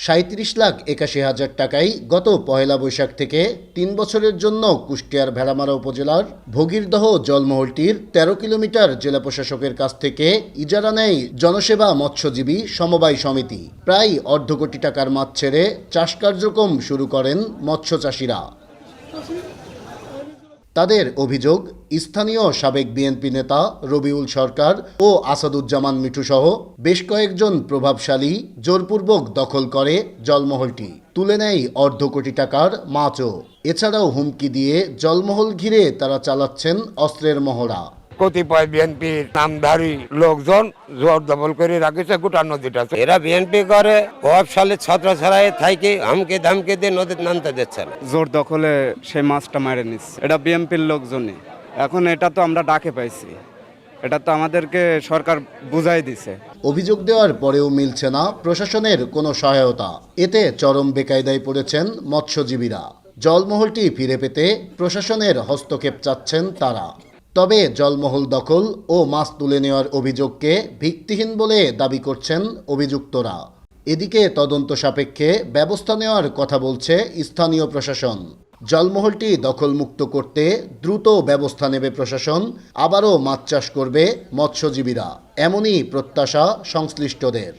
৩৭,৮১,০০০ টাকায় গত পহেলা বৈশাখ থেকে ৩ বছরের জন্য কুষ্টিয়ার ভেড়ামারা উপজেলার ভগীরদহ জলমহলটির ১৩ কিলোমিটার জেলা প্রশাসকের কাছ থেকে ইজারা নেয় জনসেবা মৎস্যজীবী সমবায় সমিতি। প্রায় অর্ধ কোটি টাকার মাছ ছেড়ে চাষ কার্যক্রম শুরু করেন মৎস্যচাষীরা। তাদের অভিযোগ, স্থানীয় সাবেক বিএনপি নেতা রবিউল সরকার ও আসাদুজ্জামান মিঠু সহ বেশ কয়েকজন প্রভাবশালী জোরপূর্বক দখল করে জলমহলটি, তুলে নেয় অর্ধ কোটি টাকার মাছও। এছাড়াও হুমকি দিয়ে জলমহল ঘিরে তারা চালাচ্ছেন অস্ত্রের মহড়া। কতিপয় বিএনপির নামধারী লোকজন জোর দখল করে রাখেছে গোটা নদীটা। এরা বিএনপি করে প্রভাবশালী ছাত্র ছাড়াই থাইকে হামকে ধামকে দিয়ে নদীতে নামতে দিচ্ছে না। জোর দখলে সেই মাছটা মারে নিচ্ছে, এটা বিএনপির লোকজনই। এখন এটা তো আমরা ডাকে পাইছি, এটা তো আমাদেরকে সরকার বুঝাই দিছে। অভিযোগ দেওয়ার পরেও মিলছে না প্রশাসনের কোনো সহায়তা। এতে চরম বেকায়দায় পড়েছেন মৎস্যজীবীরা। জলমহলটি ফিরে পেতে প্রশাসনের হস্তক্ষেপ চাচ্ছেন তারা। তবে জলমহল দখল ও মাছ তুলে নেওয়ার অভিযোগকে ভিত্তিহীন বলে দাবি করছেন অভিযুক্তরা। এদিকে তদন্ত সাপেক্ষে ব্যবস্থা নেওয়ার কথা বলছে স্থানীয় প্রশাসন। জলমহলটি দখলমুক্ত করতে দ্রুত ব্যবস্থা নেবে প্রশাসন, আবারও মাছ চাষ করবে মৎস্যজীবীরা, এমনই প্রত্যাশা সংশ্লিষ্টদের।